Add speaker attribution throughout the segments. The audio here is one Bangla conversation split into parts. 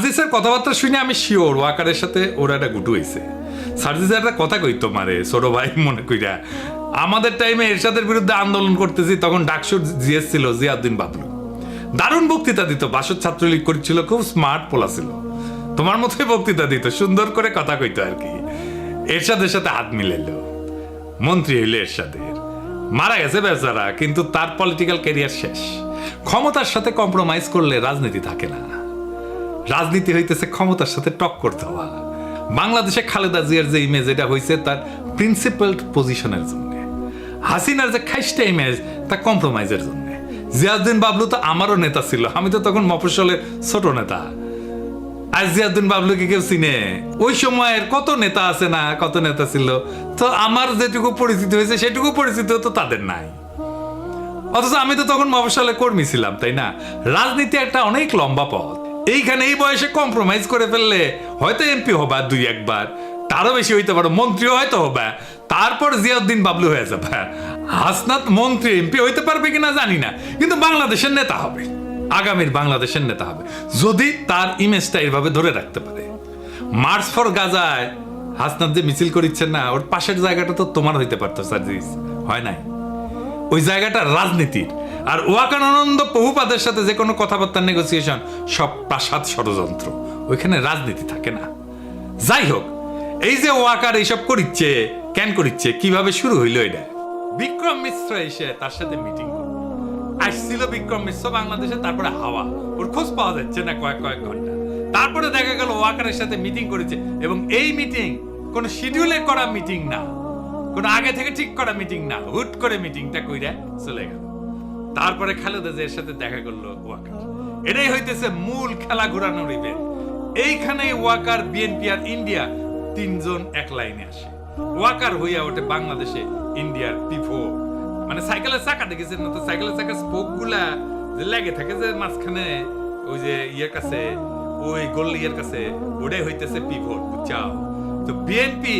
Speaker 1: সার্জিসের কথাবার্তা শুনে আমি শিওর ওয়াকারের সাথে ওরা একটা গুটু হয়েছে। সার্জিস একটা কথা কইতো মারে ছোট ভাই মনে কইরা, আমাদের টাইমে এরশাদের বিরুদ্ধে আন্দোলন করতেছি তখন ডাকসুর জিএস ছিল জিয়াউদ্দিন বাবলু, দারুণ বক্তৃতা দিত, বাসদ ছাত্রলীগ করেছিল, খুব স্মার্ট পোলা ছিল, তোমার মতোই বক্তৃতা দিত, সুন্দর করে কথা কইতো আর কি। এরশাদের সাথে হাত মিলাইলো, মন্ত্রী হইলো এরশাদের, মারা গেছে বেচারা, কিন্তু তার পলিটিক্যাল ক্যারিয়ার শেষ। ক্ষমতার সাথে কম্প্রোমাইজ করলে রাজনীতি থাকে না, রাজনীতি হইতেছে ক্ষমতার সাথে টক্কর দেওয়া। বাংলাদেশে খালেদা জিয়ার যে ইমেজ এটা হয়েছে তার প্রিন্সিপালড পজিশনের জন্য, হাসিনার যে খাইস্টা ইমেজ তা কম্প্রোমাইজের জন্য। জিয়াউদ্দিন বাবলু তো আমারও নেতা ছিল, আমি তো তখন মফস্বলের ছোট নেতা। আর জিয়াউদ্দিন বাবলুকে কেউ চিনে? ওই সময়ের কত নেতা আছে না, কত নেতা ছিল, তো আমার যেটুকু পরিচিতি হয়েছে সেটুকু পরিচিতি তো তাদের নাই। অথচ আমি তো তখন মফস্বলে কর্মী ছিলাম, তাই না? রাজনীতি একটা অনেক লম্বা পথ, এইখানে এই বয়সে কম্প্রোমাইজ করে ফেললে হয়তো এমপি হবা দুই একবার, তারও বেশি হইতে পারো, মন্ত্রীও হয়তো হবে, তারপর জিয়াউদ্দিন বাবলু হয়ে যাবে। হাসনাত মন্ত্রী এমপি হইতে পারবে কিনা জানি না, কিন্তু বাংলাদেশের নেতা হবে, আগামীর বাংলাদেশের নেতা হবে, যদি তার ইমেজটা এইভাবে ধরে রাখতে পারে। মার্চ ফর গাজায় হাসনাত যে মিছিল করিচ্ছেন না, ওর পাশের জায়গাটা তো তোমার হইতে পারতো সার্জিস, হয় নাই? ওই জায়গাটা রাজনীতির। আর ওয়াকার আনন্দ বহুপাদের সাথে যে কোনো কথাবার্তা নেগোসিয়েশন সব প্রাসাদ ষড়যন্ত্র, ওইখানে রাজনীতি থাকে না। যাই হোক, এই যে ওয়াকার এইসব করিচ্ছে, কেন করিচ্ছে, কিভাবে শুরু হইল এটা? বিক্রম মিশ্র এসে তার সাথে মিটিং আসছিল, বিক্রম মিশ্র বাংলাদেশে, তারপরে হাওয়া, ওর খোঁজ পাওয়া যাচ্ছে না কয়েক ঘন্টা, তারপরে দেখা গেল ওয়াকারের সাথে মিটিং করেছে, এবং এই মিটিং কোন শিডিউলে করা মিটিং না, কোন আগে থেকে ঠিক করা মিটিং না, হুট করে মিটিংটা কইরা চলে গেল। তারপরে খালেদা জিয়ার সাথে দেখা করলো ওয়াকার। এটাই হইতেছে মূল খেলা ঘোরানোর ইভেন্ট। এইখানে ওয়াকার, বিএনপি আর ইন্ডিয়া তিনজন এক লাইনে আসে। ওয়াকার হইয়া ওঠে বাংলাদেশে ইন্ডিয়ার পিভট, মানে সাইকেলের চাকা দেখেছেন না তো, সাইকেলের চাকা স্পোক গুলা যে লেগে থাকে যে মাঝখানে ওই যে ইয়ের কাছে, ওই গোল ইয়ের কাছে, ওটাই হইতেছে পিভট, বুঝছাও? তো বিএনপি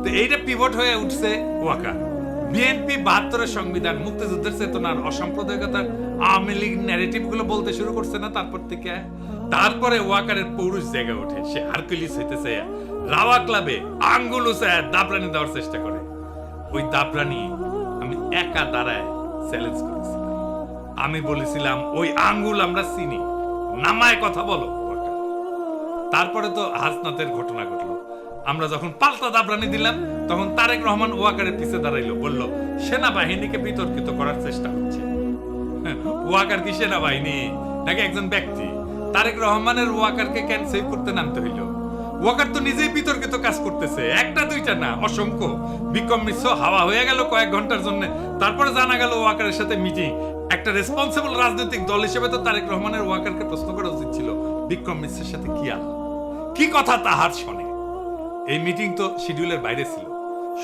Speaker 1: তো এইটা পিভট হয়ে উঠছে ওয়াকার। বিএনপি ৭২-এর সংবিধান, মুক্তিযুদ্ধের চেতনার, অসাম্প্রদায়িকতার, আওয়ামী লীগ ন্যারেটিভ গুলো বলতে শুরু করছে না তারপর থেকে। তারপরে ওয়াকারের পৌরুষ জেগে ওঠে, সে হারকুলিস হইতেছে, রাওয়া ক্লাবে আঙ্গুল উঁচায় দাবরানি দেওয়ার চেষ্টা করে। ওই দাবরানি আমি একা দাঁড়ায় চ্যালেঞ্জ করেছিলাম, আমি বলেছিলাম ওই আঙ্গুল আমরা চিনি, নামায় কথা বলো ওয়াকার। তারপরে তো হাসনাতের ঘটনা ঘটলো, আমরা যখন পাল্টা দাবরানি দিলাম তখন তারেক রহমান ওয়াকারের পিছে দাঁড়াইলো, বলল সেনাবাহিনীকে বিতর্কিত করার চেষ্টা হচ্ছে। ওয়াকার কি সেনাবাহিনী নাকি একজন ব্যক্তি? তারেক রহমানের ওয়াকারকে কেন সেভ করতে নামতে হইল? ওয়াকার তো নিজেই বিতর্কিত কাজ করতেছে, একটা দুইটা না, অসংখ্য। বিক্রম মিশ্র হাওয়া হয়ে গেল কয়েক ঘন্টার জন্য, তারপরে জানা গেল ওয়াকারের সাথে মিটিং। একটা রেসপন্সিবল রাজনৈতিক দল হিসেবে তো তারেক রহমানের ওয়াকারকে প্রশ্ন করা উচিত ছিল, বিক্রম মিশ্রের সাথে কি আলাপ, কি কথা তাহার শোনে। এই মিটিং তো শিডিউলের বাইরে ছিল,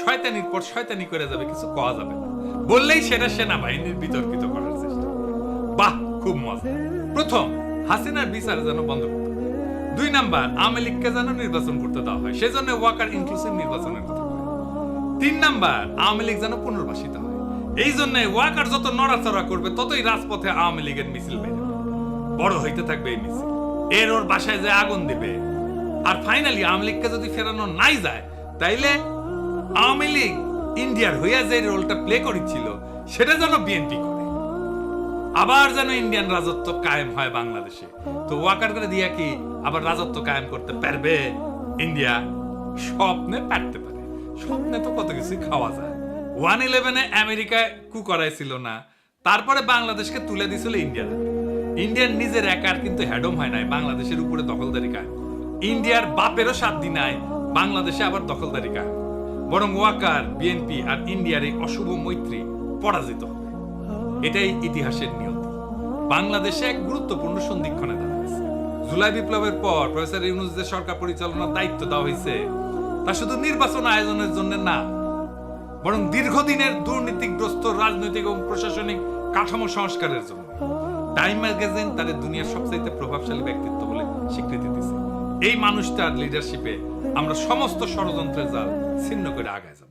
Speaker 1: শয়তানির পর শয়তানি করে যাবে, কিছু কওয়া যাবে না, বললেই সেটা সেনাবাহিনীর বিতর্কিত করার চেষ্টা। বাহ, খুব মজা। প্রথম, হাসিনার বিচার যেন বন্ধ করতে হবে। ২ নাম্বার, আওয়ামী লীগকে যেন নির্বাচন করতে দেওয়া হয়, সেজন্য ওয়াকার ইনক্লুসিভ নির্বাচনের কথা বলে। ৩ নাম্বার, আওয়ামী লীগ যেন পুনর্বাসিত হয়, এই জন্য ওয়াকার যত নড়াচড়া করবে ততই রাজপথে আওয়ামী লীগের মিছিল বেড়ে বড় হইতে থাকবে। এই মিছিল এর ওর বাসায় যে আগুন দিবে। আর ফাইনালি আওয়ামী লীগকে যদি ফেরানো নাই যায়, তাইলে আওয়ামী লীগ ইন্ডিয়ার হইয়া যে রোলটা প্লে করেছিল সেটা যেন বিএনপি করে, আবার যেন ইন্ডিয়ান রাজত্ব কায়েম হয় বাংলাদেশে। তো ওয়াকার করে দিয়া কি আবার রাজত্ব কায়েম করতে পারবে ইন্ডিয়া? স্বপ্নে পারতে পারে, স্বপ্নে তো কত কিছু খাওয়া যায়। 1/11-এ আমেরিকায় কু করাইছিল না, তারপরে বাংলাদেশকে তুলে দিছিল ইন্ডিয়ার। ইন্ডিয়ার নিজের একার কিন্তু হ্যাডম হয় নাই বাংলাদেশের উপরে দখলদারি কায়েম। ইন্ডিয়ার বাপেরও সাধ্য নাই বাংলাদেশে আবার দখলদারি কায়েম, বরং ওয়াকার, বিএনপি আর ইন্ডিয়ার এই অশুভ মৈত্রী পরাজিত হবে। এটাই ইতিহাসের নিয়তি। বাংলাদেশে এক গুরুত্বপূর্ণ সন্ধিক্ষণে দাঁড়াচ্ছে। জুলাই বিপ্লবের পর প্রফেসর ইউনূস যে সরকার পরিচালনার দায়িত্ব দেওয়া হয়েছে, তা শুধু নির্বাচন আয়োজনের জন্য না, বরং দীর্ঘদিনের দুর্নীতিগ্রস্ত রাজনৈতিক এবং প্রশাসনিক কাঠামো সংস্কারের জন্য। টাইম ম্যাগাজিন তাদের দুনিয়ার সবচাইতে প্রভাবশালী ব্যক্তিত্ব বলে স্বীকৃতি দিয়েছে। এই মানুষটার লিডারশিপে আমরা সমস্ত ষড়যন্ত্রের জাল ছিন্ন করে আগায় যাব।